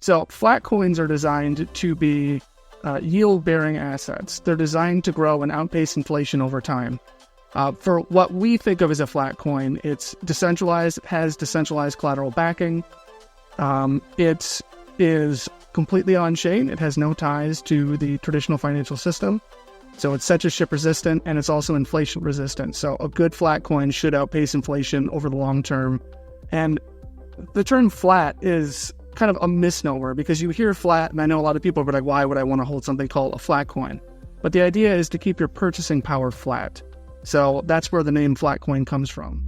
So flat coins are designed to be yield-bearing assets. They're designed to grow and outpace inflation over time. For what we think of as a flat coin, it's decentralized, it has decentralized collateral backing. It is completely on-chain. It has no ties to the traditional financial system. So it's censorship resistant, and it's also inflation resistant. So a good flat coin should outpace inflation over the long term. And the term flat is kind of a misnomer, because you hear flat, and I know a lot of people are like, why would I want to hold something called a flat coin? But the idea is to keep your purchasing power flat. So that's where the name Flatcoin comes from.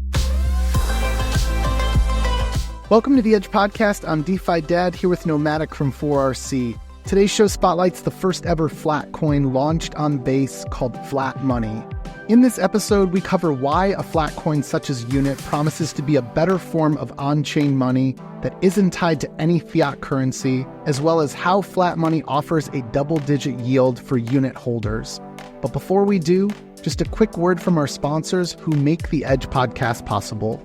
Welcome to the Edge Podcast. I'm DeFi Dad here with Nomadic from 4RC. Today's show spotlights the first ever flat coin launched on Base called Flat Money. In this episode, we cover why a flat coin such as UNIT promises to be a better form of on-chain money that isn't tied to any fiat currency, as well as how flat money offers a double-digit yield for UNIT holders. But before we do, just a quick word from our sponsors who make the Edge Podcast possible.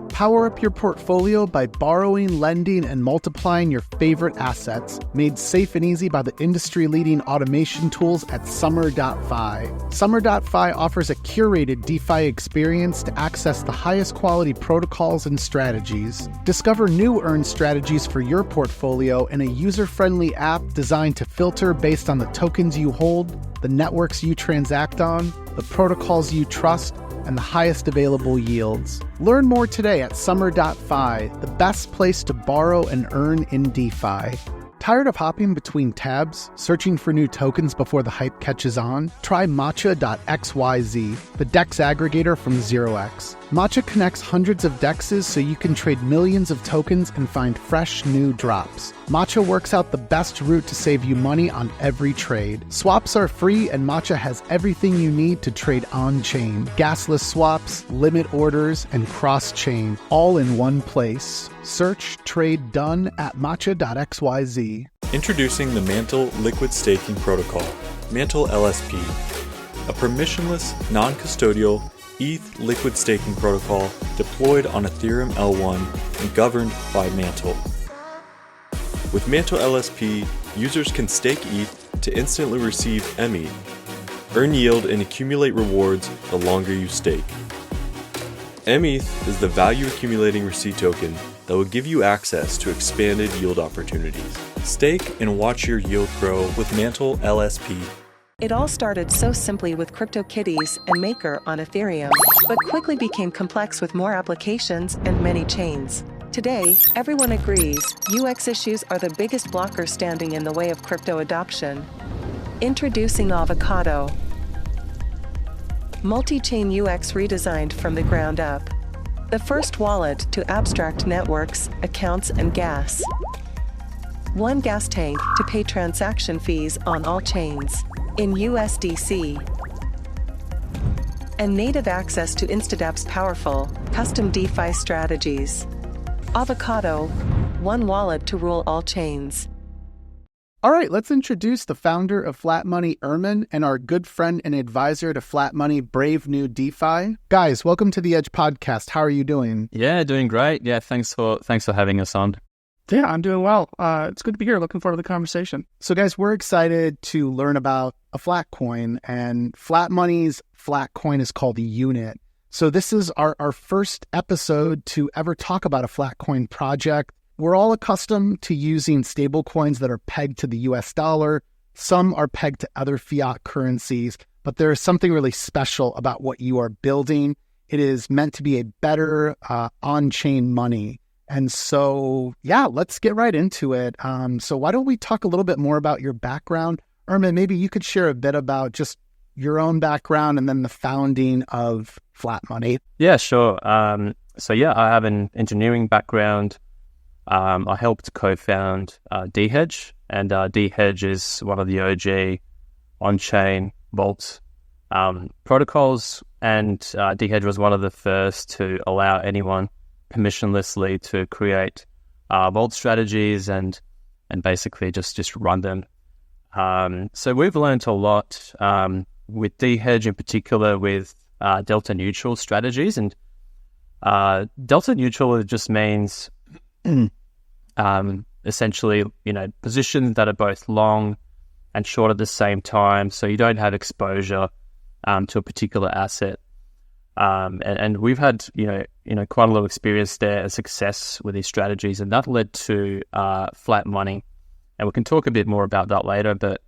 Power up your portfolio by borrowing, lending, and multiplying your favorite assets, made safe and easy by the industry-leading automation tools at SUMMER.FI. SUMMER.FI offers a curated DeFi experience to access the highest quality protocols and strategies. Discover new earn strategies for your portfolio in a user-friendly app designed to filter based on the tokens you hold, the networks you transact on, the protocols you trust, and the highest available yields. Learn more today at SUMMER.FI, the best place to borrow and earn in DeFi. Tired of hopping between tabs, searching for new tokens before the hype catches on? Try MATCHA.XYZ, the DEX aggregator from 0x. Matcha connects hundreds of DEXs so you can trade millions of tokens and find fresh new drops. Matcha works out the best route to save you money on every trade. Swaps are free, and Matcha has everything you need to trade on-chain. Gasless swaps, limit orders, and cross-chain, all in one place. Search Trade Done at MATCHA.XYZ. Introducing the MANTLE Liquid Staking Protocol, MANTLE LSP, a permissionless, non-custodial ETH liquid staking protocol deployed on Ethereum L1 and governed by MANTLE. With MANTLE LSP, users can stake ETH to instantly receive METH, earn yield and accumulate rewards the longer you stake. METH is the value accumulating receipt token that will give you access to expanded yield opportunities. Stake and watch your yield grow with MANTLE LSP. It all started so simply with CryptoKitties and Maker on Ethereum, but quickly became complex with more applications and many chains. Today, everyone agrees UX issues are the biggest blocker standing in the way of crypto adoption. Introducing Avocado. Multi-chain UX redesigned from the ground up. The first wallet to abstract networks, accounts, and gas. One gas tank to pay transaction fees on all chains in USDC. And native access to INSTADAPP's powerful, custom DeFi strategies. Avocado, one wallet to rule all chains. All right, let's introduce the founder of Flat Money, Ermin, and our good friend and advisor to Flat Money, Brave New DeFi. Guys, welcome to the Edge Podcast. How are you doing? Yeah, doing great. Yeah, thanks for having us on. Yeah, I'm doing well. It's good to be here. Looking forward to the conversation. So guys, we're excited to learn about a flat coin, and Flat Money's flat coin is called UNIT. So this is our first episode to ever talk about a flat coin project. We're all accustomed to using stable coins that are pegged to the US dollar. Some are pegged to other fiat currencies, but there is something really special about what you are building. It is meant to be a better on-chain money. And so, yeah, let's get right into it. So why don't we talk a little bit more about your background? Ermin, maybe you could share a bit about just your own background and then the founding of Flat Money. Yeah, sure. So yeah, I have an engineering background. I helped co-found DHedge, and DHedge is one of the OG on-chain vault protocols, and DHedge was one of the first to allow anyone permissionlessly to create vault strategies and basically just run them. So we've learned a lot with DHedge in particular with delta neutral strategies, and delta neutral just means essentially, positions that are both long and short at the same time, so you don't have exposure to a particular asset. And we've had, quite a lot of experience there and success with these strategies, and that led to flat money. And we can talk a bit more about that later, but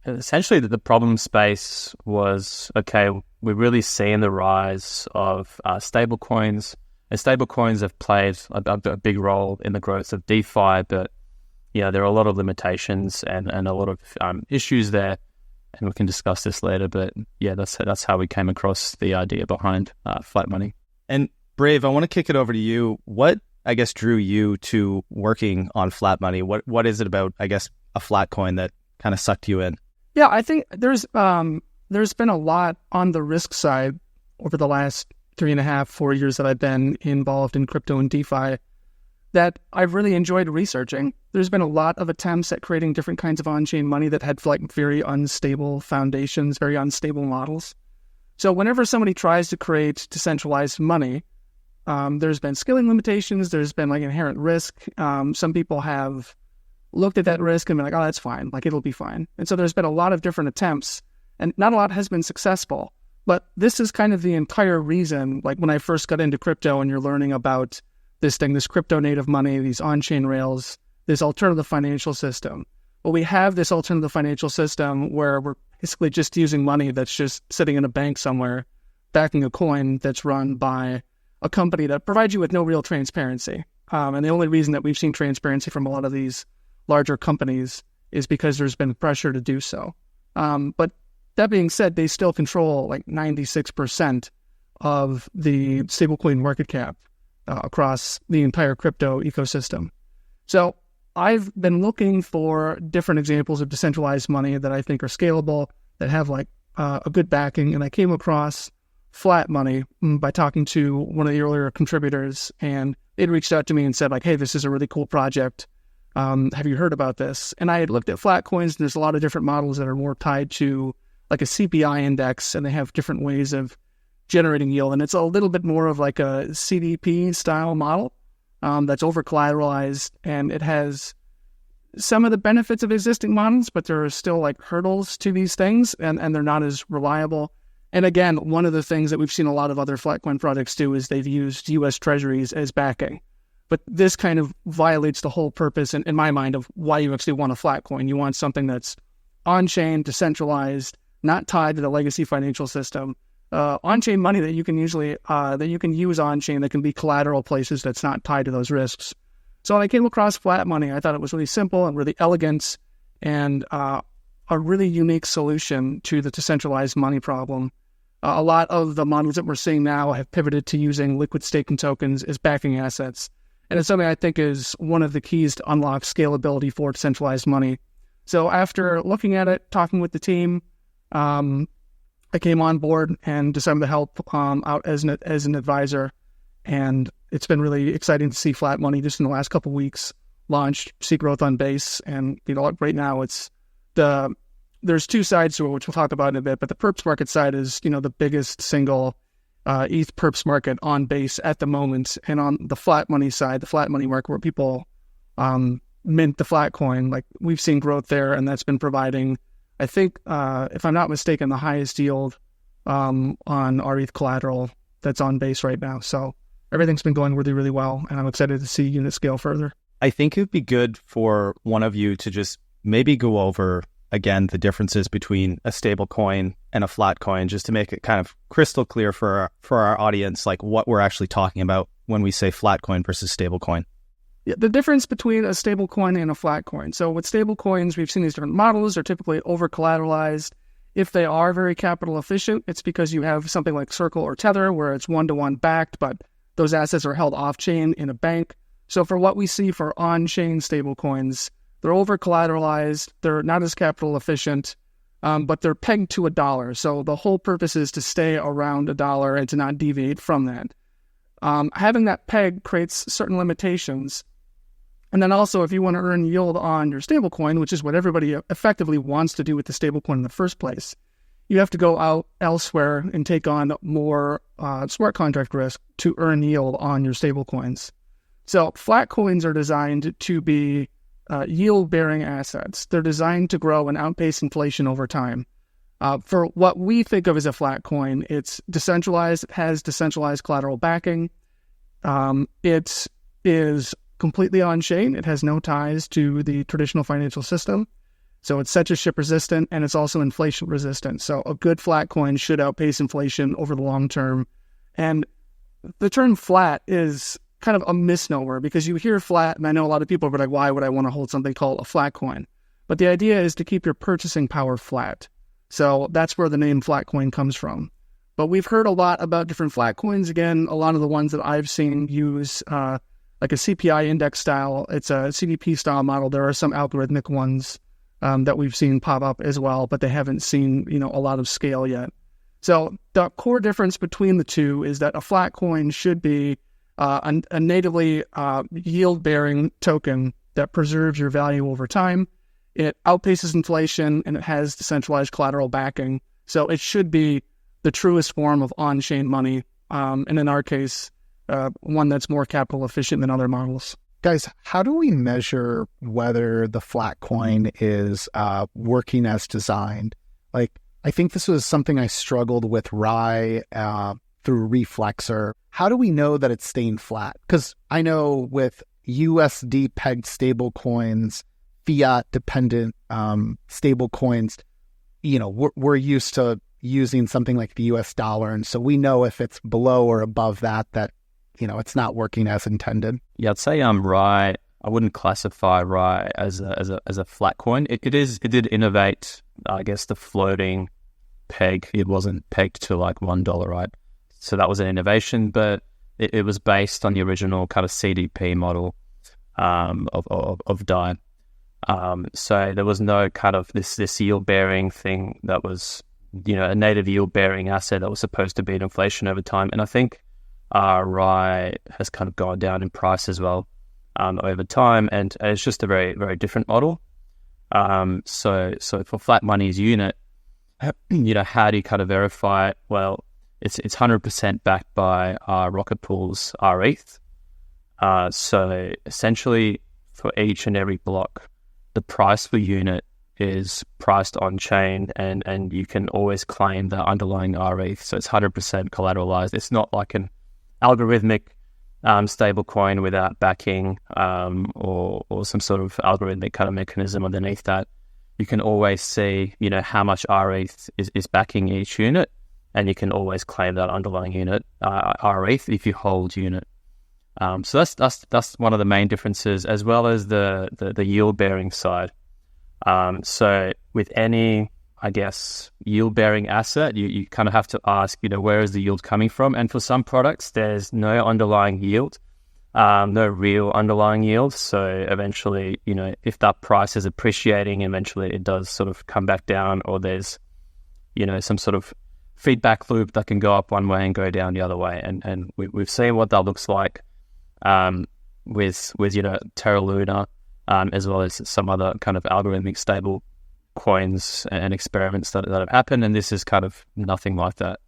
essentially the problem space was, okay, we're really seeing the rise of stable coins, and stable coins have played a big role in the growth of DeFi, but there are a lot of limitations and a lot of issues there, and we can discuss this later. But that's how we came across the idea behind flat money. And Brave, I want to kick it over to you. What, I guess, drew you to working on flat money? What is it about, I guess, a flat coin that kind of sucked you in? Yeah, I think there's been a lot on the risk side over the last 3.5-4 years that I've been involved in crypto and DeFi that I've really enjoyed researching. There's been a lot of attempts at creating different kinds of on-chain money that had very unstable foundations, very unstable models. So whenever somebody tries to create decentralized money, there's been scaling limitations, there's been inherent risk. Some people have looked at that risk and been like, oh, that's fine, it'll be fine. And so there's been a lot of different attempts, and not a lot has been successful. But this is kind of the entire reason, when I first got into crypto and you're learning about this crypto native money, these on-chain rails, this alternative financial system. Well, we have this alternative financial system where we're basically just using money that's just sitting in a bank somewhere, backing a coin that's run by a company that provides you with no real transparency. And the only reason that we've seen transparency from a lot of these larger companies is because there's been pressure to do so. But that being said, they still control 96% of the stablecoin market cap across the entire crypto ecosystem. So I've been looking for different examples of decentralized money that I think are scalable, that have a good backing, and I came across flat money by talking to one of the earlier contributors, and they'd reached out to me and said hey, this is a really cool project. Have you heard about this? And I had looked at flat coins, and there's a lot of different models that are more tied to a CPI index, and they have different ways of generating yield. And it's a little bit more of a CDP style model that's over collateralized, and it has some of the benefits of existing models, but there are still hurdles to these things, and they're not as reliable. And again, one of the things that we've seen a lot of other flatcoin projects do is they've used US treasuries as backing. But this kind of violates the whole purpose, in my mind, of why you actually want a flatcoin. You want something that's on-chain, decentralized, not tied to the legacy financial system. On-chain money that you can use on-chain, that can be collateral places that's not tied to those risks. So when I came across flat money, I thought it was really simple and really elegant, and a really unique solution to the decentralized money problem. A lot of the models that we're seeing now have pivoted to using liquid staking tokens as backing assets. And it's something I think is one of the keys to unlock scalability for decentralized money. So after looking at it, talking with the team, I came on board and decided to help out as an advisor. And it's been really exciting to see flat money just in the last couple of weeks launched, see growth on base. And right now there's two sides to it, which we'll talk about in a bit. But the perps market side is the biggest single ETH perps market on base at the moment. And on the flat money side, the flat money market where people mint the flat coin, we've seen growth there, and that's been providing, I think, if I'm not mistaken, the highest yield on our ETH collateral that's on base right now. So everything's been going really, really well, and I'm excited to see unit scale further. I think it'd be good for one of you to just maybe go over again the differences between a stable coin and a flat coin, just to make it kind of crystal clear for our audience, what we're actually talking about when we say flat coin versus stable coin. Yeah, the difference between a stable coin and a flat coin. So with stable coins, we've seen these different models. They're typically over collateralized. If they are very capital efficient, it's because you have something like Circle or Tether, where it's one-to-one backed, but those assets are held off-chain in a bank. So for what we see for on-chain stable coins, they're over collateralized. They're not as capital efficient, but they're pegged to $1. So the whole purpose is to stay around $1 and to not deviate from that. Having that peg creates certain limitations. And then also, if you want to earn yield on your stablecoin, which is what everybody effectively wants to do with the stablecoin in the first place, you have to go out elsewhere and take on more smart contract risk to earn yield on your stablecoins. So flat coins are designed to be yield-bearing assets. They're designed to grow and outpace inflation over time. For what we think of as a flat coin, it's decentralized. It has decentralized collateral backing. It is completely on-chain. It has no ties to the traditional financial system. So it's censorship resistant, and it's also inflation resistant. So a good flat coin should outpace inflation over the long term. And the term flat is kind of a misnomer because you hear flat, and I know a lot of people are like, why would I want to hold something called a flat coin? But the idea is to keep your purchasing power flat. So that's where the name flat coin comes from. But we've heard a lot about different flat coins. Again, a lot of the ones that I've seen use like a CPI index style. It's a CDP style model. There are some algorithmic ones that we've seen pop up as well, but they haven't seen, a lot of scale yet. So the core difference between the two is that a flat coin should be a natively yield-bearing token that preserves your value over time. It outpaces inflation, and it has decentralized collateral backing. So it should be the truest form of on-chain money, and in our case, one that's more capital efficient than other models. Guys, how do we measure whether the flat coin is working as designed? Like, I think this was something I struggled with rye through Reflexer. How do we know that it's staying flat? Because I know with USD pegged stable coins, fiat dependent stable coins, we're used to using something like the US dollar. And so we know if it's below or above that, it's not working as intended. Yeah, I'd say rye. I wouldn't classify rye as a flat coin. It did innovate, I guess, the floating peg. It wasn't pegged to like $1, right? So that was an innovation, but it was based on the original kind of CDP model of DAI. So there was no kind of this yield bearing thing that was, a native yield bearing asset that was supposed to beat inflation over time. And I think rye has kind of gone down in price as well over time, and it's just a very, very different model. So for flat money's unit, how do you kind of verify it? Well, it's 100% backed by Rocket Pool's rETH. So essentially, for each and every block, the price per unit is priced on chain, and you can always claim the underlying rETH. So it's 100% collateralized. It's not like an algorithmic stable coin without backing or some sort of algorithmic kind of mechanism underneath that. You can always see, how much rETH is backing each unit, and you can always claim that underlying unit rETH if you hold unit. So that's one of the main differences, as well as the yield bearing side. So with any, I guess, yield bearing asset, you kind of have to ask, where is the yield coming from? And for some products, there's no underlying yield, no real underlying yield. So eventually, if that price is appreciating, eventually it does sort of come back down, or there's, some sort of feedback loop that can go up one way and go down the other way. And we've seen what that looks like with Terra Luna, as well as some other kind of algorithmic stable coins and experiments that have happened, and this is kind of nothing like that.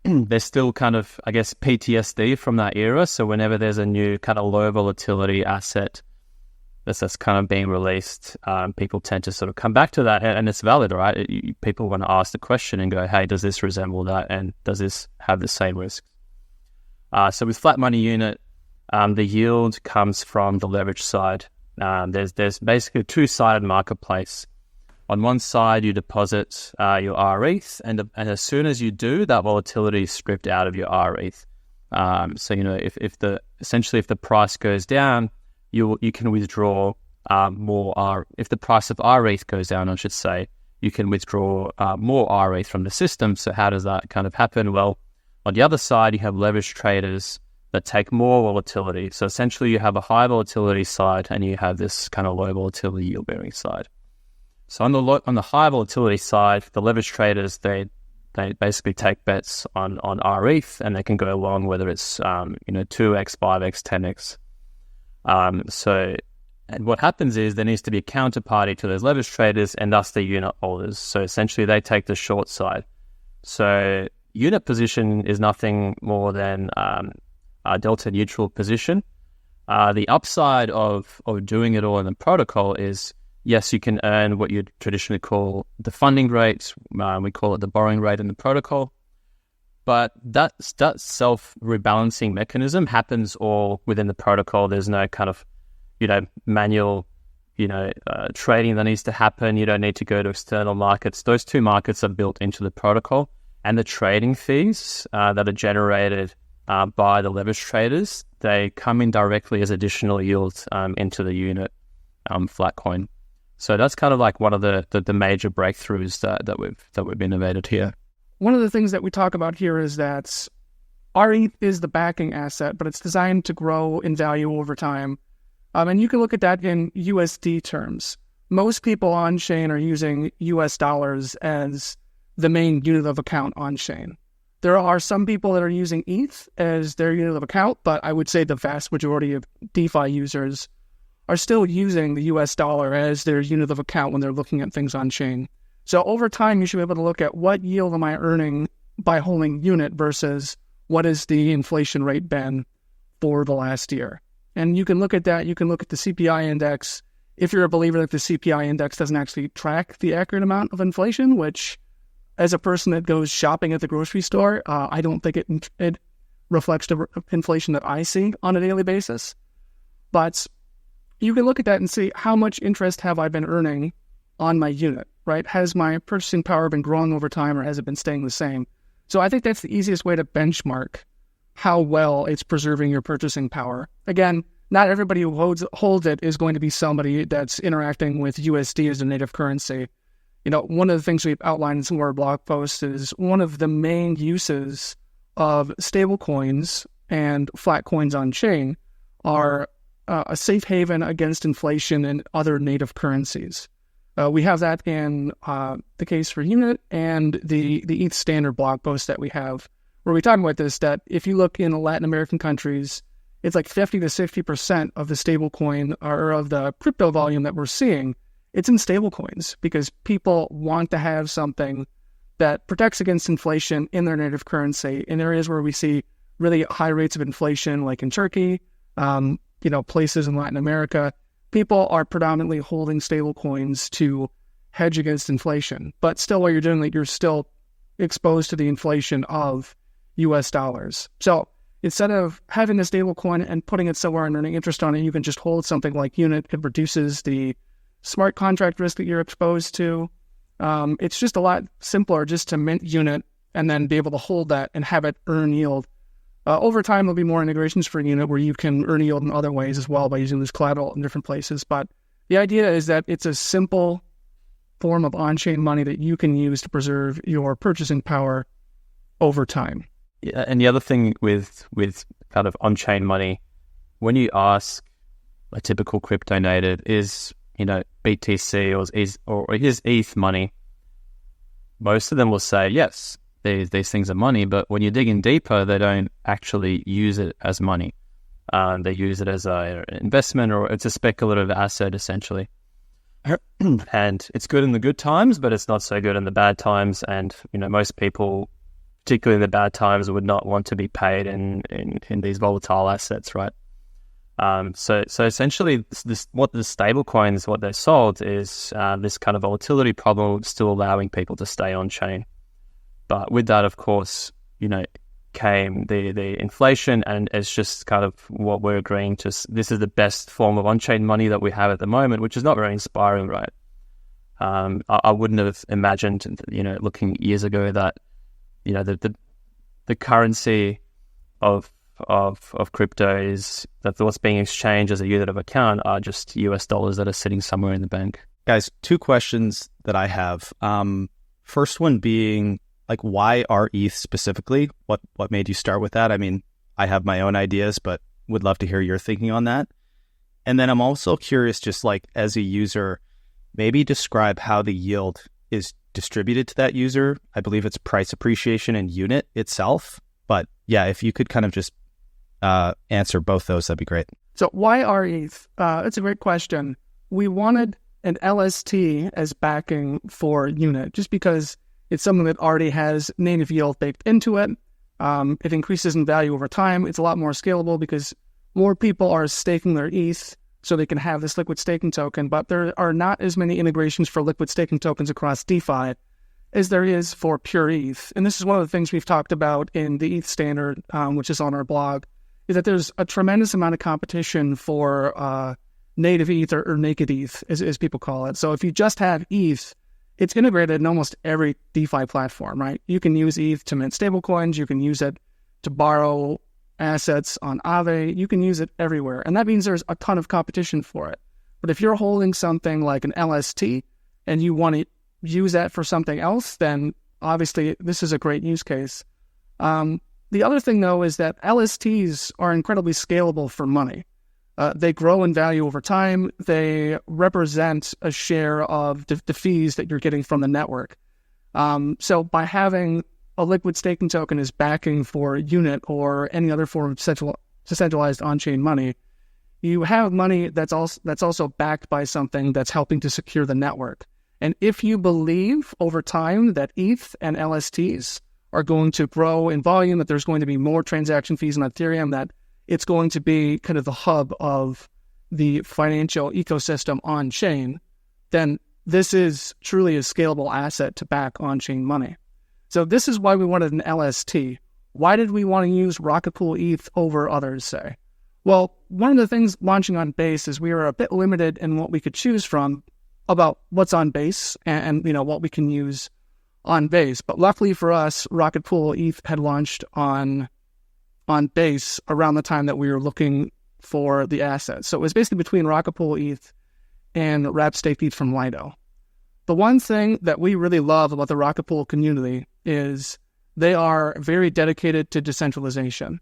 There's still kind of, I guess, PTSD from that era. So whenever there's a new kind of low volatility asset that's kind of being released, people tend to sort of come back to that, and it's valid, right? People want to ask the question and go, hey, does this resemble that, and does this have the same risks? So with flat money unit, the yield comes from the leverage side. There's basically a two-sided marketplace. On one side, you deposit your rETH, and as soon as you do, that volatility is stripped out of your rETH. So if the price goes down, you can withdraw more if the price of rETH goes down, I should say, you can withdraw more rETH from the system. So how does that kind of happen? Well, on the other side, you have leverage traders that take more volatility. So essentially, you have a high volatility side, and you have this kind of low volatility yield bearing side. So on the high volatility side, the leverage traders, they basically take bets on rETH, and they can go along whether it's 2x, 5x, 10x. So and what happens is there needs to be a counterparty to those leverage traders, and thus the unit holders. So essentially, they take the short side. So unit position is nothing more than a delta neutral position. The upside of doing it all in the protocol is, yes, you can earn what you'd traditionally call the funding rate. We call it the borrowing rate in the protocol. But that self-rebalancing mechanism happens all within the protocol. There's no kind of, manual, trading that needs to happen. You don't need to go to external markets. Those two markets are built into the protocol. And the trading fees that are generated by the leverage traders, they come in directly as additional yields into the unit Flatcoin. So that's kind of like one of the major breakthroughs that we've innovated here. One of the things that we talk about here is that rETH is the backing asset, but it's designed to grow in value over time. And you can look at that in USD terms. Most people on-chain are using US dollars as the main unit of account on-chain. There are some people that are using ETH as their unit of account, but I would say the vast majority of DeFi users are still using the US dollar as their unit of account when they're looking at things on-chain. So over time, you should be able to look at what yield am I earning by holding unit versus what is the inflation rate been for the last year. And you can look at that. You can look at the CPI index. If you're a believer that the CPI index doesn't actually track the accurate amount of inflation, which as a person that goes shopping at the grocery store, I don't think it reflects the inflation that I see on a daily basis. But you can look at that and see how much interest have I been earning on my unit, right? Has my purchasing power been growing over time or has it been staying the same? So I think that's the easiest way to benchmark how well it's preserving your purchasing power. Again, not everybody who holds it is going to be somebody that's interacting with USD as a native currency. One of the things we've outlined in some of our blog posts is one of the main uses of stablecoins and flat coins on chain are a safe haven against inflation and other native currencies. We have that in the case for unit and the ETH standard blog post that we have, where we talk about this, that if you look in the Latin American countries, it's like 50 to 60% of the stablecoin or of the crypto volume that we're seeing, it's in stablecoins because people want to have something that protects against inflation in their native currency in areas where we see really high rates of inflation, like in Turkey, places in Latin America. People are predominantly holding stablecoins to hedge against inflation, but still while you're doing that, you're still exposed to the inflation of US dollars. So instead of having a stablecoin and putting it somewhere and earning interest on it, you can just hold something like unit. It reduces the smart contract risk that you're exposed to. It's just a lot simpler just to mint unit and then be able to hold that and have it earn yield. Over time, there'll be more integrations for unit where you can earn yield in other ways as well by using this collateral in different places. But the idea is that it's a simple form of on-chain money that you can use to preserve your purchasing power over time. Yeah, and the other thing with kind of on-chain money, when you ask a typical crypto native, is BTC or is ETH money? Most of them will say yes. These things are money, but when you dig in deeper, they don't actually use it as money. They use it as an investment, or it's a speculative asset, essentially. And it's good in the good times, but it's not so good in the bad times. And most people, particularly in the bad times, would not want to be paid in these volatile assets, right? So essentially, what the stable coins, what they solved is this kind of volatility problem, still allowing people to stay on chain. But with that, of course, came the inflation, and it's just kind of what we're agreeing to. This is the best form of on-chain money that we have at the moment, which is not very inspiring, right? I wouldn't have imagined, looking years ago that, the currency of crypto is that what's being exchanged as a unit of account are just US dollars that are sitting somewhere in the bank. Guys, two questions that I have. First one being, why rETH specifically? What made you start with that? I mean, I have my own ideas, but would love to hear your thinking on that. And then I'm also curious, just as a user, maybe describe how the yield is distributed to that user. I believe it's price appreciation and unit itself. But yeah, if you could kind of just answer both those, that'd be great. So why rETH? It's a great question. We wanted an LST as backing for unit just because it's something that already has native yield baked into it. It increases in value over time. It's a lot more scalable because more people are staking their ETH so they can have this liquid staking token, but there are not as many integrations for liquid staking tokens across DeFi as there is for pure ETH. And this is one of the things we've talked about in the ETH standard, which is on our blog, is that there's a tremendous amount of competition for native ETH or naked ETH, as people call it. So if you just have ETH, it's integrated in almost every DeFi platform, right? You can use ETH to mint stablecoins. You can use it to borrow assets on Aave. You can use it everywhere. And that means there's a ton of competition for it. But if you're holding something like an LST and you want to use that for something else, then obviously this is a great use case. The other thing, though, is that LSTs are incredibly scalable for money. They grow in value over time. They represent a share of the fees that you're getting from the network. So by having a liquid staking token as backing for unit or any other form of decentralized on-chain money, you have money that's also backed by something that's helping to secure the network. And if you believe over time that ETH and LSTs are going to grow in volume, that there's going to be more transaction fees on Ethereum, that it's going to be kind of the hub of the financial ecosystem on-chain, then this is truly a scalable asset to back on-chain money. So this is why we wanted an LST. Why did we want to use Rocket Pool ETH over others, say? Well, one of the things launching on Base is we were a bit limited in what we could choose from about what's on Base and what we can use on Base. But luckily for us, Rocket Pool ETH had launched on Base around the time that we were looking for the asset. So it was basically between Rocket Pool ETH and Wrap Staked ETH from Lido. The one thing that we really love about the Rocket Pool community is they are very dedicated to decentralization.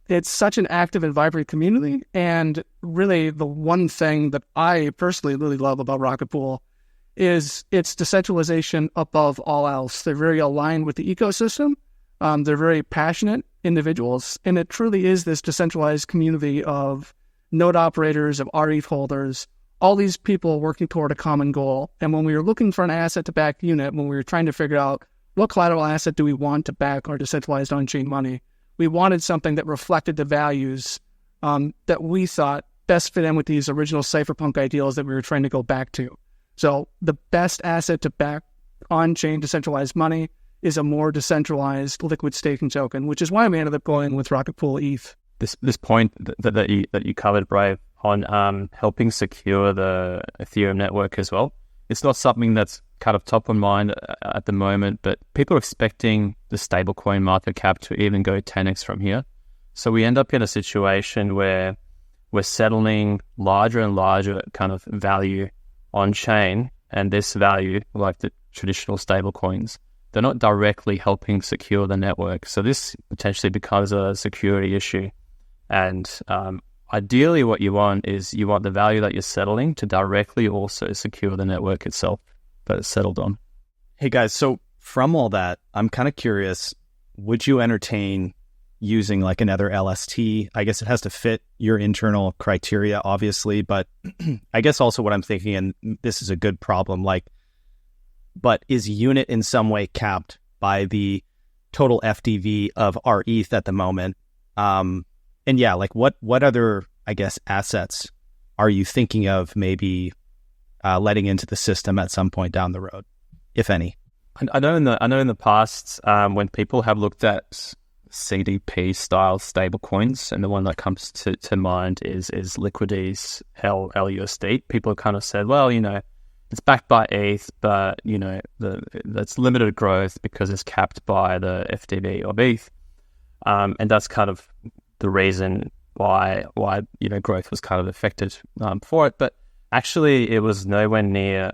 It's such an active and vibrant community, and really the one thing that I personally really love about Rocket Pool is its decentralization above all else. They're very aligned with the ecosystem. They're very passionate individuals, and it truly is this decentralized community of node operators, of rETH holders, all these people working toward a common goal. And when we were looking for an asset to back unit, when we were trying to figure out what collateral asset do we want to back our decentralized on-chain money, we wanted something that reflected the values that we thought best fit in with these original cypherpunk ideals that we were trying to go back to. So the best asset to back on-chain decentralized money is a more decentralized liquid staking token, which is why we ended up going with Rocket Pool ETH. This point that you covered, Brave, on helping secure the Ethereum network as well. It's not something that's kind of top of mind at the moment, but people are expecting the stablecoin market cap to even go 10x from here. So we end up in a situation where we're settling larger and larger kind of value on chain, and this value, like the traditional stablecoins, they're not directly helping secure the network. So this potentially becomes a security issue. And ideally what you want is you want the value that you're settling to directly also secure the network itself that it's settled on. Hey guys, so from all that, I'm kind of curious, would you entertain using like another LST? I guess it has to fit your internal criteria, obviously, but I guess also what I'm thinking, and this is a good problem, but is unit in some way capped by the total FDV of our ETH at the moment? And yeah, like what other, I guess, assets are you thinking of maybe letting into the system at some point down the road, if any? I know in the past, when people have looked at CDP style stablecoins, and the one that comes to mind is Liquide's LUSD. People have kind of said, well, it's backed by ETH, but that's limited growth because it's capped by the FDV of ETH, and that's kind of the reason why growth was kind of affected for it. But actually, it was nowhere near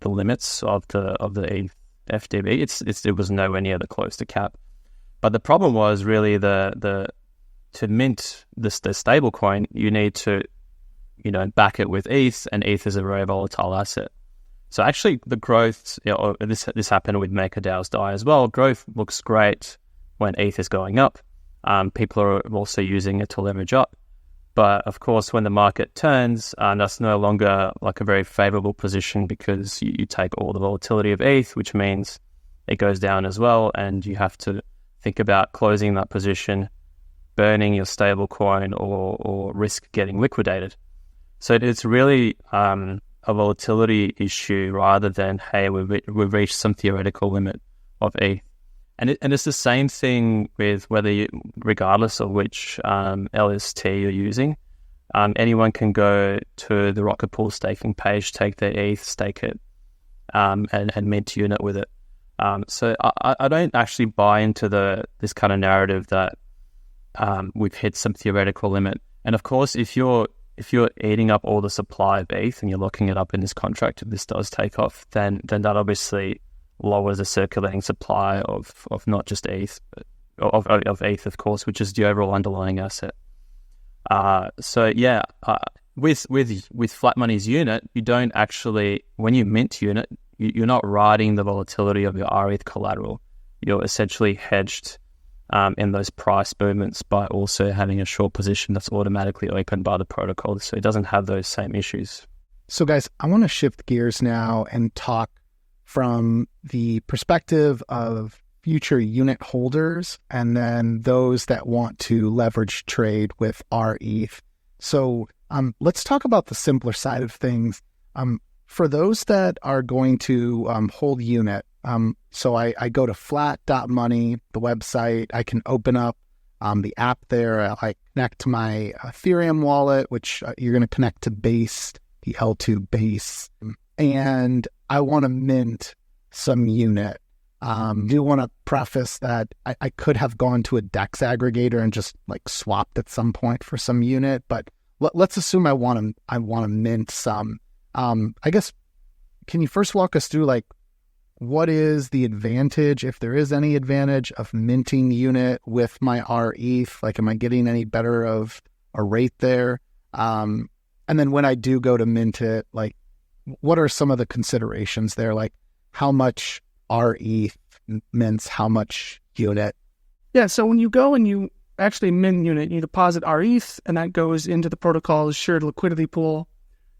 the limits of the ETH FDV. It was nowhere near the close to cap. But the problem was really to mint the stable coin, you need to back it with ETH, and ETH is a very volatile asset. So actually, the growth, this happened with MakerDAO's DAI as well. Growth looks great when ETH is going up. People are also using it to leverage up. But of course, when the market turns, that's no longer like a very favorable position, because you take all the volatility of ETH, which means it goes down as well, and you have to think about closing that position burning your stable coin or risk getting liquidated. So it's really a volatility issue rather than, hey, we've reached some theoretical limit of ETH. And it's the same thing with regardless of which LST you're using. Anyone can go to the Rocket Pool staking page, take their ETH, stake it, and mint unit with it. So I don't actually buy into this kind of narrative that we've hit some theoretical limit. And of course, if you're eating up all the supply of ETH and you're locking it up in this contract, if this does take off, then that obviously lowers the circulating supply of not just ETH, but of ETH, of course, which is the overall underlying asset. With Flat Money's unit, you don't actually, when you mint unit, you're not riding the volatility of your rETH collateral. You're essentially hedged in those price movements by also having a short position that's automatically opened by the protocol, so it doesn't have those same issues. So guys, I want to shift gears now and talk from the perspective of future unit holders and then those that want to leverage trade with rETH. So let's talk about the simpler side of things. For those that are going to hold unit, so I go to flat.money, the website. I can open up the app there. I connect to my Ethereum wallet, which you're going to connect to Base, the L2 Base. And I want to mint some unit. Do want to preface that I could have gone to a DEX aggregator and just like swapped at some point for some unit, but let's assume I want to mint some. I guess, can you first walk us through like what is the advantage, if there is any advantage, of minting unit with my rETH? Like, am I getting any better of a rate there? And then when I do go to mint it, like, what are some of the considerations there? Like, how much rETH mints how much unit? Yeah, so when you go and you actually mint unit, you deposit rETH, and that goes into the protocol's shared liquidity pool,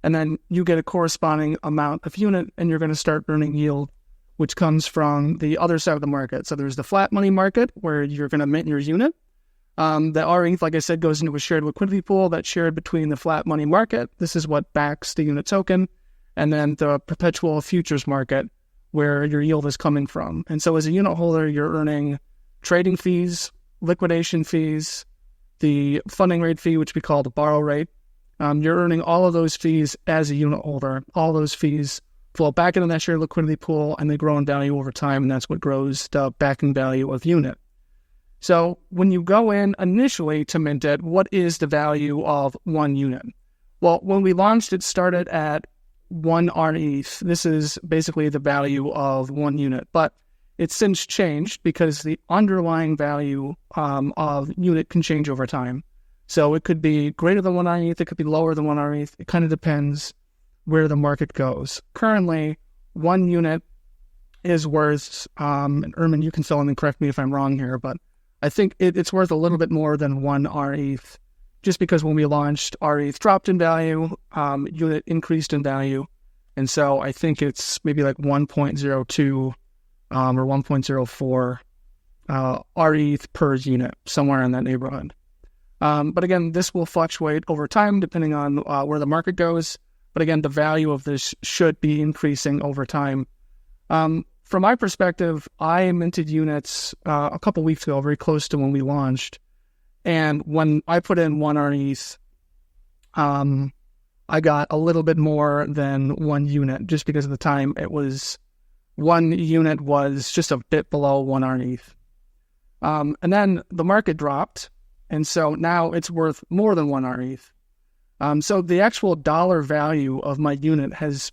and then you get a corresponding amount of unit, and you're going to start earning yield, which comes from the other side of the market. So there's the flat money market, where you're going to mint your unit. The rETH, like I said, goes into a shared liquidity pool that's shared between the flat money market. This is what backs the unit token, and then the perpetual futures market, where your yield is coming from. And so as a unit holder, you're earning trading fees, liquidation fees, the funding rate fee, which we call the borrow rate. You're earning all of those fees as a unit holder. All those fees flow back into that shared liquidity pool, and they grow in value over time, and that's what grows the backing value of unit. So when you go in initially to mint it, what is the value of one unit? Well, when we launched, it started at one rETH. This is basically the value of one unit, but it's since changed because the underlying value of unit can change over time. So it could be greater than one rETH, it could be lower than one rETH. It kind of depends where the market goes. Currently, one unit is worth, and Ermin, you can fill in and correct me if I'm wrong here, but I think it's worth a little bit more than one rETH, just because when we launched, rETH dropped in value, unit increased in value, and so I think it's maybe like 1.02 or 1.04 rETH per unit, somewhere in that neighborhood. But again, this will fluctuate over time depending on where the market goes. But again, the value of this should be increasing over time. From my perspective, I minted units a couple weeks ago, very close to when we launched. And when I put in one rETH, I got a little bit more than one unit, just because at the time one unit was just a bit below one rETH. And then the market dropped, and so now it's worth more than one rETH. So the actual dollar value of my unit has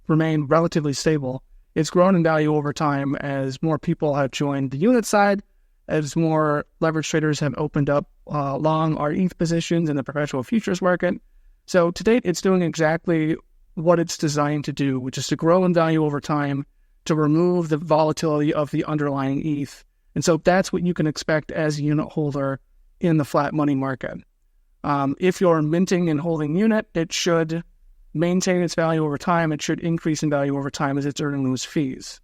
remained relatively stable. It's grown in value over time as more people have joined the unit side, as more leverage traders have opened up long rETH positions in the perpetual futures market. So to date, it's doing exactly what it's designed to do, which is to grow in value over time, to remove the volatility of the underlying ETH. And so that's what you can expect as a unit holder in the flat money market. If you're minting and holding unit, it should maintain its value over time. It should increase in value over time as it's earning those fees.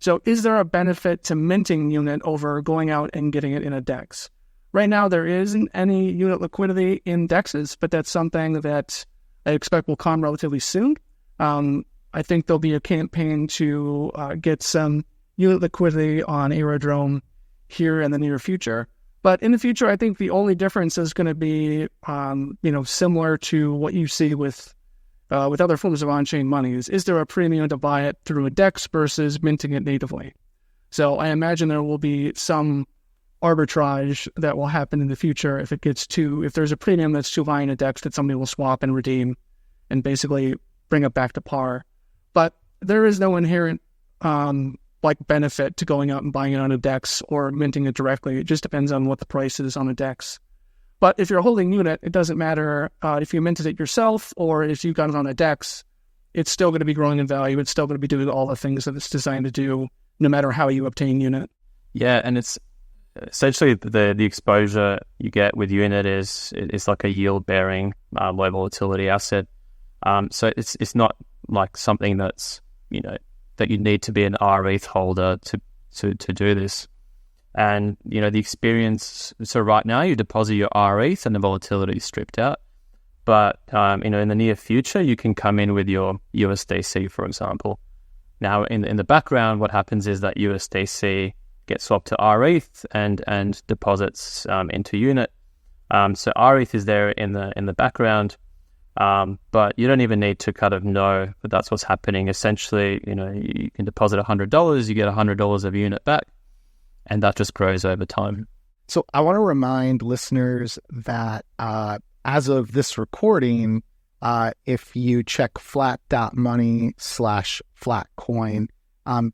So is there a benefit to minting unit over going out and getting it in a DEX? Right now, there isn't any unit liquidity in DEXs, but that's something that I expect will come relatively soon. I think there'll be a campaign to get some unit liquidity on ETHEREUM here in the near future. But in the future, I think the only difference is going to be, similar to what you see with other forms of on-chain money. Is there a premium to buy it through a DEX versus minting it natively? So I imagine there will be some arbitrage that will happen in the future if there's a premium that's too high in a DEX that somebody will swap and redeem and basically bring it back to par. But there is no inherent benefit to going out and buying it on a DEX or minting it directly. It just depends on what the price is on a DEX. But if you're holding unit, it doesn't matter if you minted it yourself or if you got it on a DEX, it's still going to be growing in value. It's still going to be doing all the things that it's designed to do, no matter how you obtain unit. Yeah, and it's essentially the exposure you get with unit is like a yield bearing low volatility asset. So it's not like something that's that you need to be an rETH holder to do this. And the experience. So right now you deposit your rETH and the volatility is stripped out. But in the near future you can come in with your USDC, for example. Now in the background, what happens is that USDC gets swapped to rETH and deposits into unit. So rETH is there in the background, but you don't even need to kind of know that that's what's happening. Essentially, you can deposit $100, you get $100 of unit back, and that just grows over time. So I want to remind listeners that as of this recording, if you check flat.money/Flatcoin,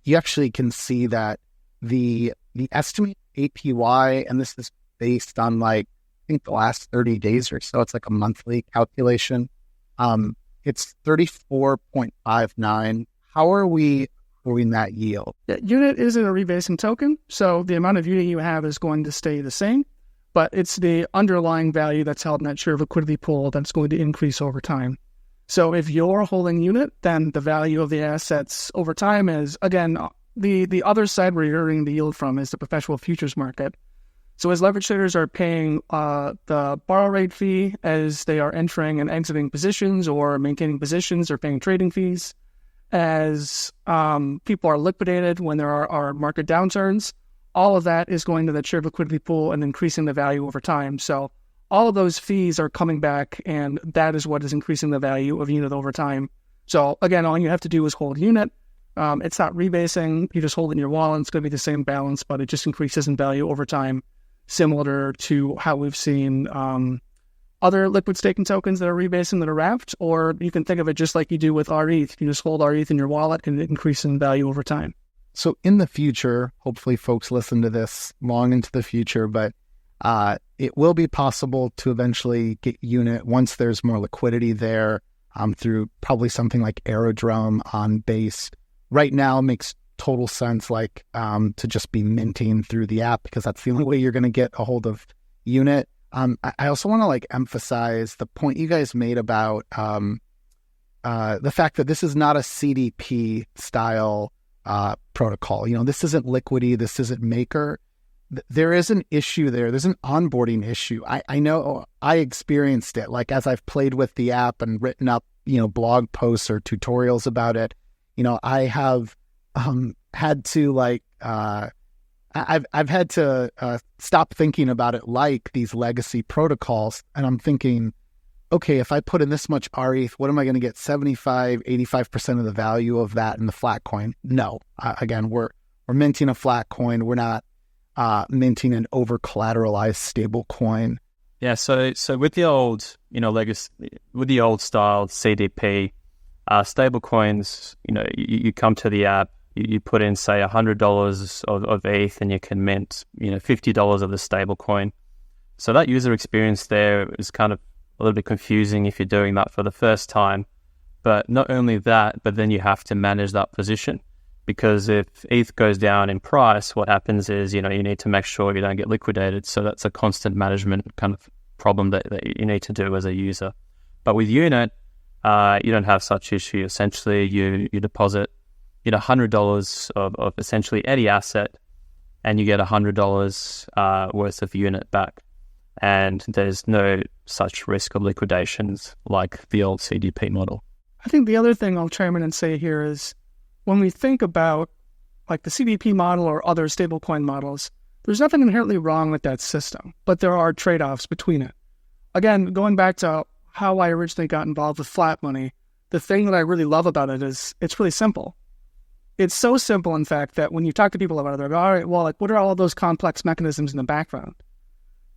you actually can see that the estimated APY, and this is based on I think the last 30 days or so, it's like a monthly calculation. It's 34.59. How are we accruing that yield? Yeah, unit isn't a rebasing token, so the amount of unit you have is going to stay the same, but it's the underlying value that's held in that share of liquidity pool that's going to increase over time. So if you're holding unit, then the value of the assets over time is, again, the other side where you're earning the yield from is the perpetual futures market. So as leverage traders are paying the borrow rate fee as they are entering and exiting positions or maintaining positions or paying trading fees, as people are liquidated when there are market downturns, all of that is going to the share liquidity pool and increasing the value over time. So all of those fees are coming back, and that is what is increasing the value of unit over time. So again, all you have to do is hold unit. It's not rebasing. You just hold it in your wallet. It's going to be the same balance, but it just increases in value over time, similar to how we've seen other liquid staking tokens that are rebasing that are wrapped, or you can think of it just like you do with rETH. You just hold rETH in your wallet and it increases in value over time. So in the future, hopefully folks listen to this long into the future, but it will be possible to eventually get unit once there's more liquidity there through probably something like ETHEREUM on Base. Right now makes total sense to just be minting through the app because that's the only way you're going to get a hold of unit. I also want to emphasize the point you guys made about the fact that this is not a CDP style protocol. This isn't Liquidity, this isn't Maker. There is an issue there. There's an onboarding issue. I know I experienced it. As I've played with the app and written up, blog posts or tutorials about it, I have had to I've had to stop thinking about it like these legacy protocols. And I'm thinking, okay, if I put in this much rETH, what am I going to get? 85% of the value of that in the Flatcoin? No. Again, we're minting a Flatcoin. We're not minting an over collateralized stable coin. Yeah. So with the old, legacy, with the old style CDP, stable coins, you come to the app, you put in, say, $100 of ETH and you can mint, $50 of the stable coin. So that user experience there is kind of a little bit confusing if you're doing that for the first time. But not only that, but then you have to manage that position, because if ETH goes down in price, what happens is, you need to make sure you don't get liquidated. So that's a constant management kind of problem that you need to do as a user. But with Unit, you don't have such issue. Essentially, you deposit $100 of essentially any asset, and you get $100 worth of unit back. and there's no such risk of liquidations like the old CDP model. I think the other thing I'll chime in and say here is when we think about like the CDP model or other stablecoin models, there's nothing inherently wrong with that system, but there are trade-offs between it. Again, going back to how I originally got involved with flat money, the thing that I really love about it is it's really simple. It's so simple, in fact, that when you talk to people about it, they're like, all right, well, like, what are all those complex mechanisms in the background?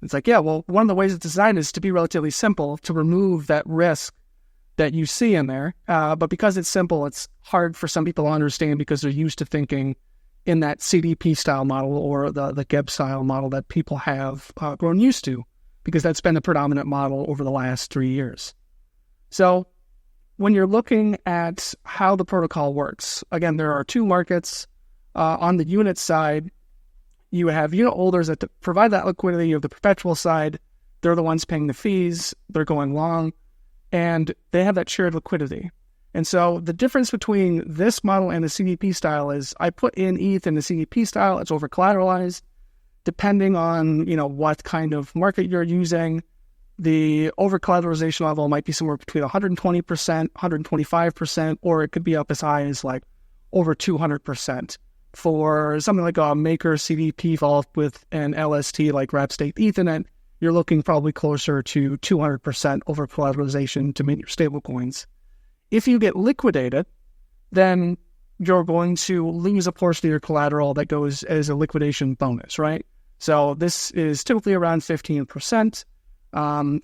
It's like, yeah, well, one of the ways it's designed is to be relatively simple, to remove that risk that you see in there. But because it's simple, it's hard for some people to understand because they're used to thinking in that CDP style model or the GEB style model that people have grown used to, because that's been the predominant model over the last 3 years. So when you're looking at how the protocol works, again, there are two markets. On the unit side, you have unit holders that provide that liquidity. You have the perpetual side. They're the ones paying the fees. They're going long, and they have that shared liquidity. And so the difference between this model and the CDP style is I put in ETH in the CDP style. It's over collateralized. Depending on, what kind of market you're using, the over collateralization level might be somewhere between 120%, 125%, or it could be up as high as like over 200%. For something like a Maker CDP vault with an LST like wrap staked ETH in it, you're looking probably closer to 200% over collateralization to mint your stablecoins. If you get liquidated, then you're going to lose a portion of your collateral that goes as a liquidation bonus, right? So this is typically around 15%.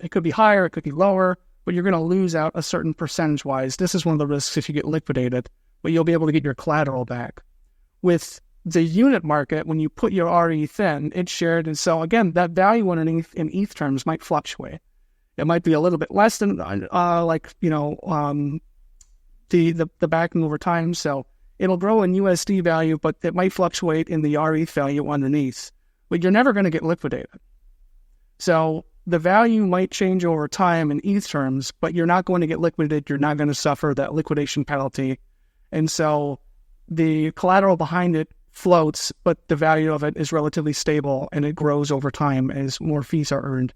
It could be higher, it could be lower, but you're going to lose out a certain percentage-wise. This is one of the risks if you get liquidated, but you'll be able to get your collateral back. With the unit market, when you put your rETH in, it's shared, and so again, that value underneath in ETH terms might fluctuate. It might be a little bit less than the backing over time, so it'll grow in USD value, but it might fluctuate in the rETH value underneath. But you're never going to get liquidated. So the value might change over time in ETH terms, but you're not going to get liquidated. You're not going to suffer that liquidation penalty. And so the collateral behind it floats, but the value of it is relatively stable and it grows over time as more fees are earned.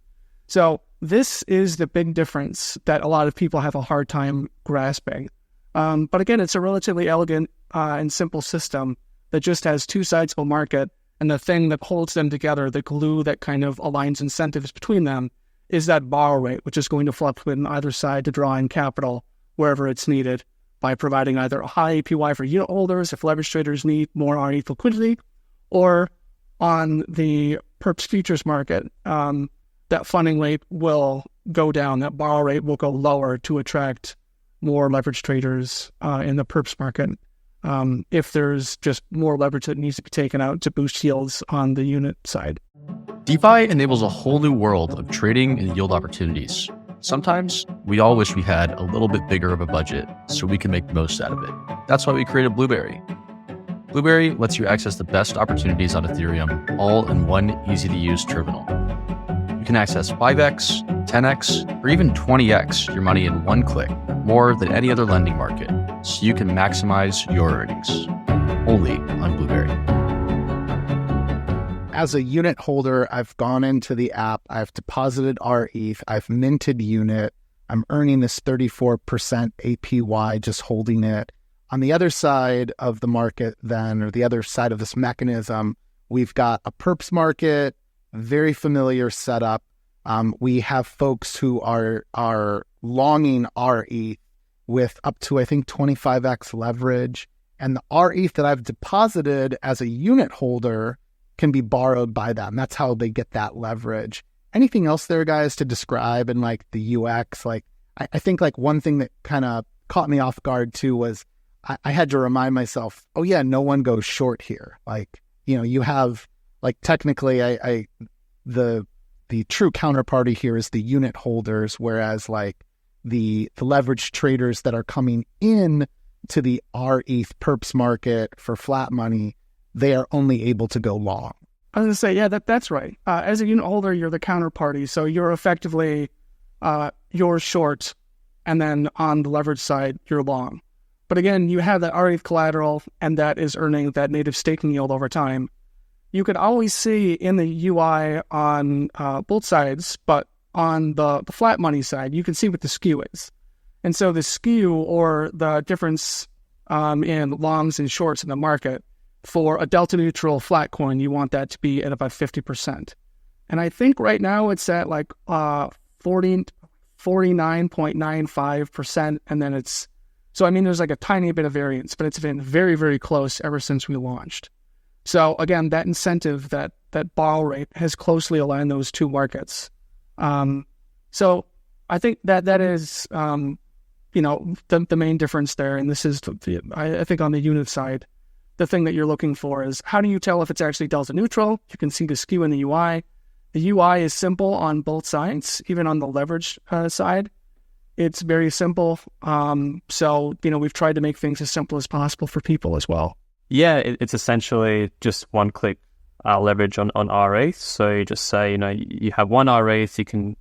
So this is the big difference that a lot of people have a hard time grasping. But again, it's a relatively elegant and simple system that just has two sides of a market. And the thing that holds them together, the glue that kind of aligns incentives between them, is that borrow rate, which is going to fluctuate on either side to draw in capital wherever it's needed by providing either a high APY for unit holders if leverage traders need more rETH liquidity, or on the perps futures market, that funding rate will go down, that borrow rate will go lower to attract more leverage traders in the perps market. If there's just more leverage that needs to be taken out to boost yields on the unit side. DeFi enables a whole new world of trading and yield opportunities. Sometimes we all wish we had a little bit bigger of a budget so we can make the most out of it. That's why we created Blueberry. Blueberry lets you access the best opportunities on Ethereum all in one easy-to-use terminal. You can access 5x, 10x, or even 20x your money in one click, more than any other lending market, so you can maximize your earnings. Only on Blueberry. As a unit holder, I've gone into the app, I've deposited rETH, I've minted unit, I'm earning this 34% APY just holding it. On the other side of the market then, or the other side of this mechanism, we've got a perps market, very familiar setup. We have folks who are longing rETH with up to, I think, 25x leverage. And the rETH that I've deposited as a unit holder can be borrowed by them. That's how they get that leverage. Anything else there, guys, to describe in like the UX? Like, I think like one thing that kind of caught me off guard too was I had to remind myself, oh yeah, no one goes short here. Like, you have like technically the true counterparty here is the unit holders, whereas like the leverage traders that are coming in to the rETH perps market for flat money, they are only able to go long. I was going to say, yeah, that's right. As a unit holder, you're the counterparty. So you're effectively, you're short, and then on the leverage side, you're long. But again, you have that rETH collateral, and that is earning that native staking yield over time. you can always see in the UI on both sides, but on the flat money side, you can see what the skew is. And so the skew, or the difference in longs and shorts in the market, for a delta neutral flat coin, you want that to be at about 50%. And I think right now it's at like 49.95%. And then there's like a tiny bit of variance, but it's been very, very close ever since we launched. So again, that incentive, that borrow rate has closely aligned those two markets. So I think that is, the main difference there. And this is, I think on the unit side, the thing that you're looking for is, how do you tell if it's actually delta neutral? You can see the skew in the UI. The UI is simple on both sides, even on the leverage side. It's very simple. So we've tried to make things as simple as possible for people as well. Yeah, it's essentially just one-click leverage on rETH. So you just say, you have one rETH, you can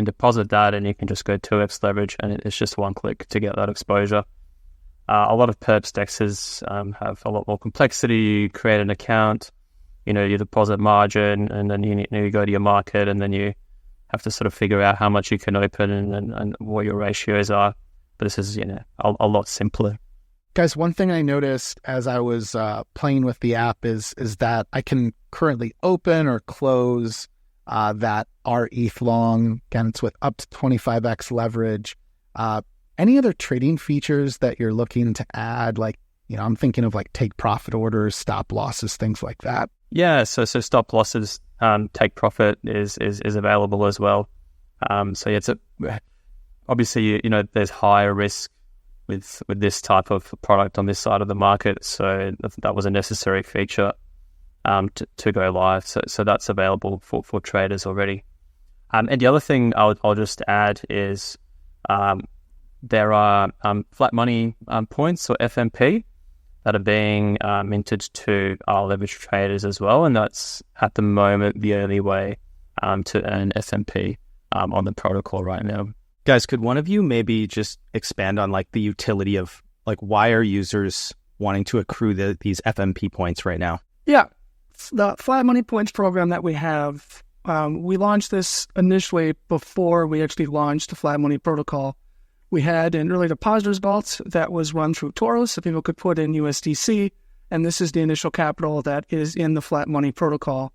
deposit that, and you can just go 2x leverage, and it's just one click to get that exposure. A lot of perps dexes have a lot more complexity. You create an account, you deposit margin, and then you go to your market, and then you have to sort of figure out how much you can open and what your ratios are. But this is, a lot simpler. Guys, one thing I noticed as I was playing with the app is that I can currently open or close that rETH long. Again, it's with up to 25x leverage. Any other trading features that you're looking to add? Like, I'm thinking of like take profit orders, stop losses, things like that. Yeah, so stop losses, take profit is available as well. It's obviously there's higher risk with this type of product on this side of the market, so that was a necessary feature to go live. So that's available for traders already. And the other thing I'll just add is there are flat money points, or FMP, that are being minted to our leverage traders as well, and that's at the moment the only way to earn FMP on the protocol right now. Guys, could one of you maybe just expand on like the utility of like why are users wanting to accrue these FMP points right now? Yeah, the flat money points program that we have, we launched this initially before we actually launched the flat money protocol. We had an early depositors vault that was run through Toro, so people could put in USDC, and this is the initial capital that is in the flat money protocol.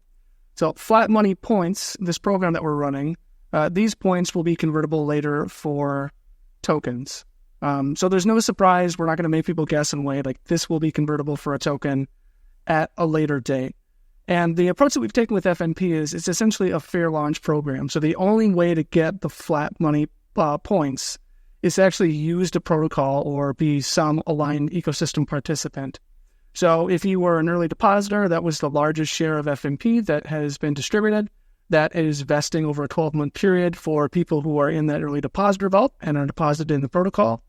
So flat money points, this program that we're running, these points will be convertible later for tokens. So there's no surprise. We're not going to make people guess and wait. Like, this will be convertible for a token at a later date. And the approach that we've taken with FNP is it's essentially a fair launch program. So the only way to get the flat money points is to actually use the protocol or be some aligned ecosystem participant. So if you were an early depositor, that was the largest share of FNP that has been distributed. That is vesting over a 12-month period for people who are in that early depositor vault and are deposited in the protocol.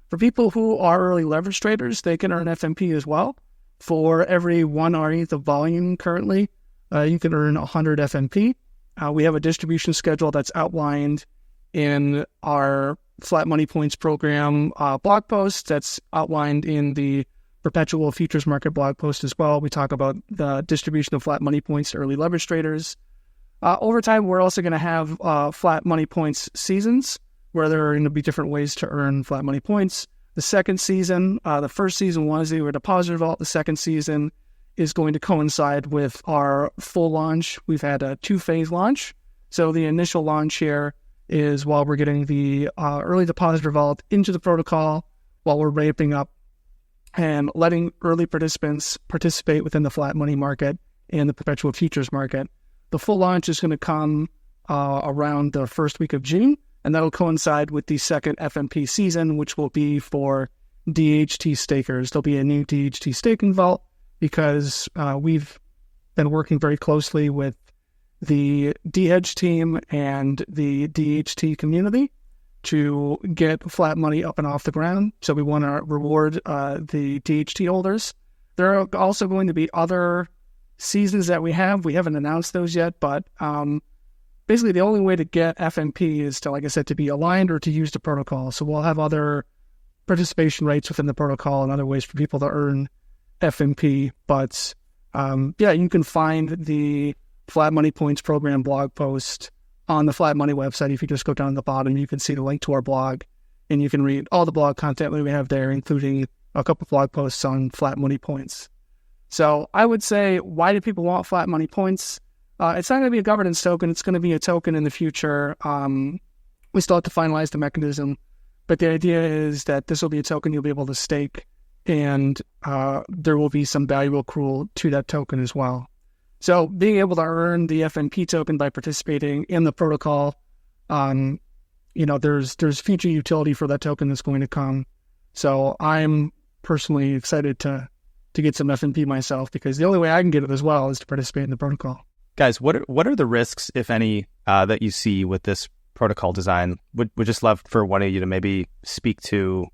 For people who are early leverage traders, they can earn FNP as well. For every 1 rETH of volume currently, you can earn 100 FNP. We have a distribution schedule that's outlined in our Flat Money Points program blog post, that's outlined in the Perpetual Futures Market blog post as well. We talk about the distribution of flat money points to early leverage traders. Over time, we're also going to have flat money points seasons, where there are going to be different ways to earn flat money points. The second season, the first season was the depositor vault. The second season is going to coincide with our full launch. We've had a 2-phase launch. So the initial launch here is while we're getting the early depositor vault into the protocol, while we're ramping up and letting early participants participate within the flat money market and the perpetual futures market. The full launch is going to come around the first week of June, and that'll coincide with the second FMP season, which will be for DHT stakers. There'll be a new DHT staking vault because we've been working very closely with the DHedge team and the DHT community to get flat money up and off the ground. So we want to reward the DHT holders. There are also going to be other seasons that we have. We haven't announced those yet, but basically the only way to get FNP is to, like I said, to be aligned or to use the protocol. So we'll have other participation rates within the protocol and other ways for people to earn FNP, but you can find the Flat Money Points program blog post on the Flat Money website. If you just go down to the bottom, you can see the link to our blog, and you can read all the blog content that we have there, including a couple blog posts on Flat Money Points. So I would say, why do people want Flat Money Points? It's not going to be a governance token. It's going to be a token in the future. We still have to finalize the mechanism, but the idea is that this will be a token you'll be able to stake, and there will be some value accrual to that token as well. So being able to earn the FNP token by participating in the protocol, there's future utility for that token that's going to come. So I'm personally excited to get some FNP myself, because the only way I can get it as well is to participate in the protocol. Guys, what are the risks, if any, that you see with this protocol design? Would just love for one of you to maybe speak to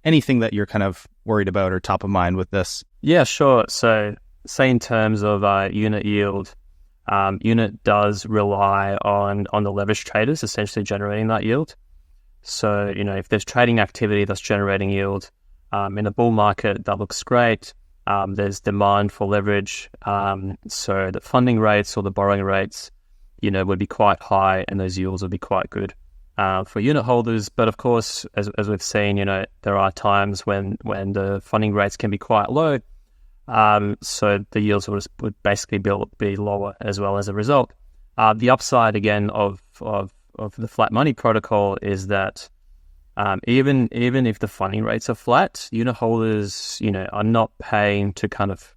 anything that you're kind of worried about or top of mind with this. Yeah, sure. So say in terms of unit yield, unit does rely on the leverage traders essentially generating that yield. So, if there's trading activity that's generating yield, in a bull market, that looks great. There's demand for leverage. So the funding rates or the borrowing rates, would be quite high, and those yields would be quite good for unit holders. But of course, as we've seen, there are times when the funding rates can be quite low. So the yields would basically be lower as well as a result. The upside again of the Flat Money protocol is that even if the funding rates are flat, unit holders, are not paying to kind of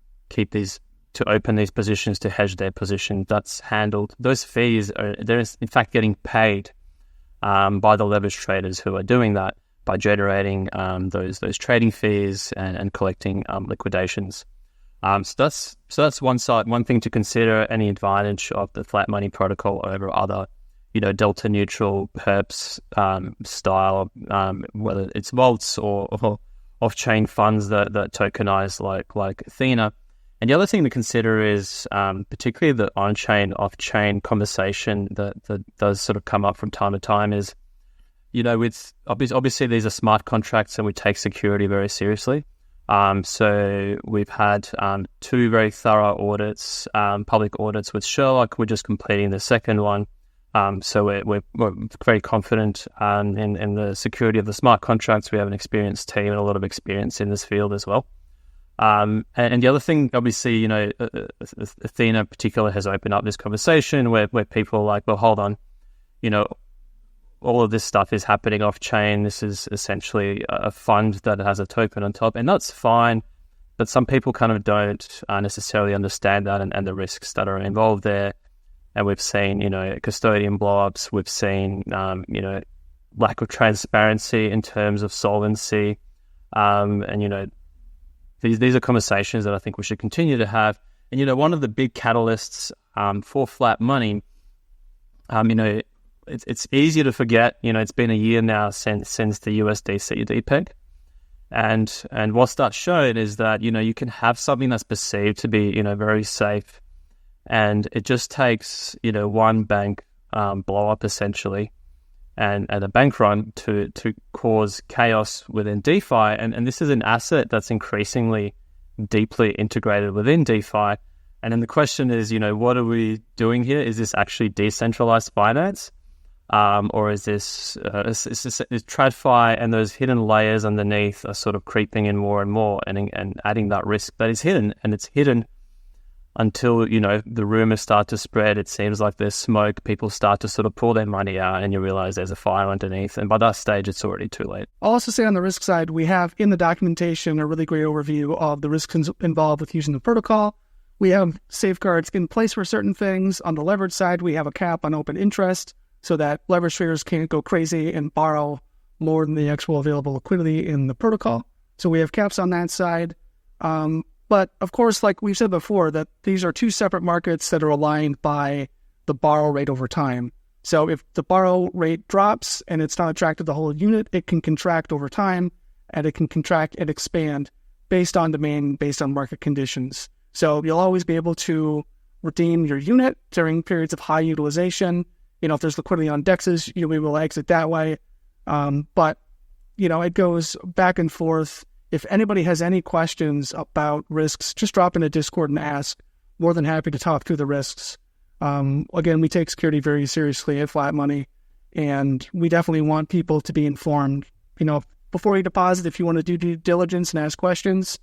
to open these positions, to hedge their position. That's handled. Those fees they're in fact getting paid by the leverage traders who are doing that by generating those trading fees and collecting liquidations. So that's one side. One thing to consider: any advantage of the Flat Money protocol over other, delta neutral perps style, whether it's vaults or off-chain funds that tokenize like Athena. And the other thing to consider is particularly the on-chain, off-chain conversation that does sort of come up from time to time is, with obviously these are smart contracts and we take security very seriously. So we've had 2 very thorough audits, public audits with Sherlock. We're just completing the second one. So we're very confident in the security of the smart contracts. We have an experienced team and a lot of experience in this field as well. And the other thing, obviously, Athena in particular has opened up this conversation where people are like, well, hold on, all of this stuff is happening off chain. This is essentially a fund that has a token on top, and that's fine. But some people kind of don't necessarily understand that and the risks that are involved there. And we've seen, custodian blow-ups. We've seen, lack of transparency in terms of solvency. And, these are conversations that I think we should continue to have. And, one of the big catalysts for Flat Money, it's easier to forget, it's been a year now since the USDC DPEG. And what's that showed is that, you can have something that's perceived to be, very safe. And it just takes, one bank blow up essentially and a bank run to cause chaos within DeFi. And this is an asset that's increasingly deeply integrated within DeFi. And then the question is, what are we doing here? Is this actually decentralized finance? Or is this is TradFi and those hidden layers underneath are sort of creeping in more and more and adding that risk that is hidden, and it's hidden until, the rumors start to spread. It seems like there's smoke. People start to sort of pull their money out and you realize there's a fire underneath. And by that stage, it's already too late. I'll also say on the risk side, we have in the documentation a really great overview of the risks involved with using the protocol. We have safeguards in place for certain things. On the leverage side, we have a cap on open interest so that leverage traders can't go crazy and borrow more than the actual available liquidity in the protocol. So we have caps on that side. But of course, like we've said before, that these are 2 separate markets that are aligned by the borrow rate over time. So if the borrow rate drops and it's not attractive to the whole unit, it can contract over time, and it can contract and expand based on demand, based on market conditions. So you'll always be able to redeem your unit during periods of high utilization. If there's liquidity on DEXs, you'll be able to exit that way. But, it goes back and forth if anybody has any questions about risks, just drop in a Discord and ask. More than happy to talk through the risks. Again, we take security very seriously at Flat Money, and we definitely want people to be informed. Before you deposit, if you want to do due diligence and ask questions,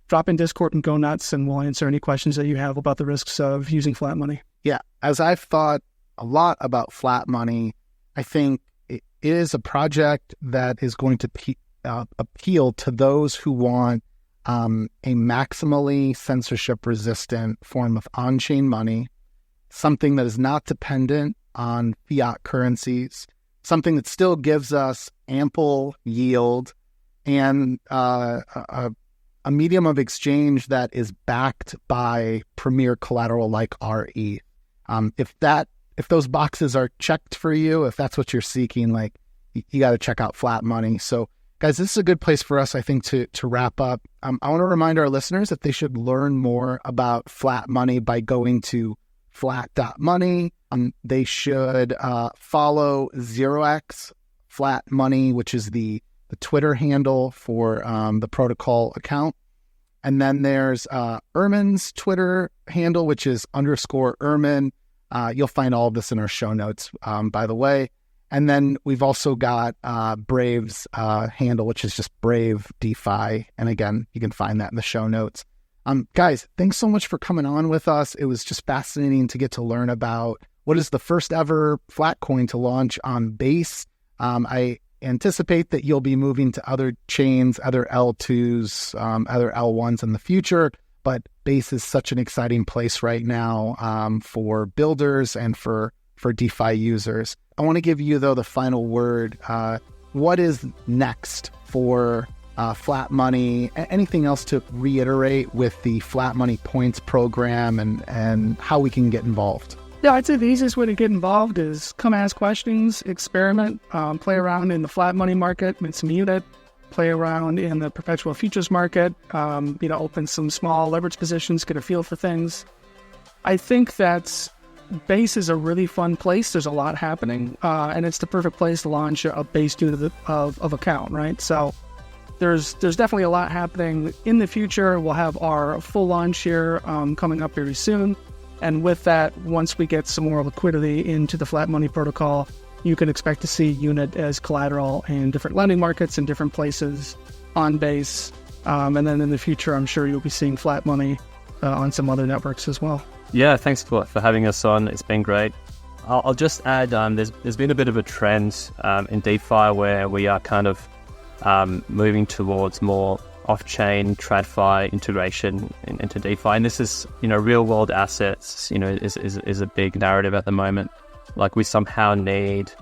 drop in Discord and go nuts, and we'll answer any questions that you have about the risks of using Flat Money. Yeah, as I've thought a lot about Flat Money, I think it is a project that is going to appeal to those who want a maximally censorship-resistant form of on-chain money, something that is not dependent on fiat currencies, something that still gives us ample yield, and a medium of exchange that is backed by premier collateral like rETH. If those boxes are checked for you, if that's what you're seeking, you got to check out Flat Money. So, guys, this is a good place for us, I think, to wrap up. I want to remind our listeners that they should learn more about Flat Money by going to flat.money. They should follow 0x Flat Money, which is the Twitter handle for the protocol account. And then there's Ermin's Twitter handle, which is _Ermin. You'll find all of this in our show notes, by the way. And then we've also got Brave's handle, which is just Brave DeFi. And again, you can find that in the show notes. Guys, thanks so much for coming on with us. It was just fascinating to get to learn about what is the first ever Flatcoin to launch on Base. I anticipate that you'll be moving to other chains, other L2s, other L1s in the future. But Base is such an exciting place right now for builders and for DeFi users. I want to give you, though, the final word. What is next for Flat Money? Anything else to reiterate with the Flat Money Points program and how we can get involved? Yeah, I'd say the easiest way to get involved is come ask questions, experiment, play around in the Flat Money market, mint some unit, play around in the perpetual futures market, open some small leverage positions, get a feel for things. I think that Base is a really fun place. There's a lot happening, and it's the perfect place to launch a Base unit of account, right? So there's definitely a lot happening in the future. We'll have our full launch here coming up very soon. And with that, once we get some more liquidity into the Flat Money protocol, you can expect to see unit as collateral in different lending markets in different places on Base. And then in the future, I'm sure you'll be seeing Flat Money on some other networks as well. Yeah, thanks for having us on. It's been great. I'll just add, there's been a bit of a trend in DeFi where we are kind of moving towards more off-chain TradFi integration into DeFi, and this is, real-world assets, is a big narrative at the moment. Like, we somehow need,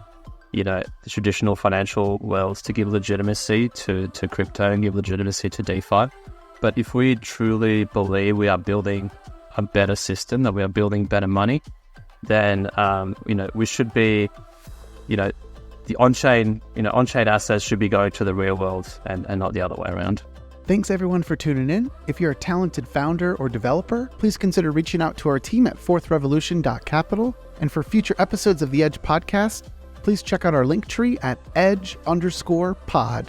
the traditional financial worlds to give legitimacy to crypto and give legitimacy to DeFi. But if we truly believe we are building a better system, that we are building better money, then we should be, the on-chain assets should be going to the real world and not the other way around. Thanks everyone for tuning in. If you're a talented founder or developer, please consider reaching out to our team at fourthrevolution.capital. And for future episodes of the Edge podcast, please check out our link tree at edge_pod.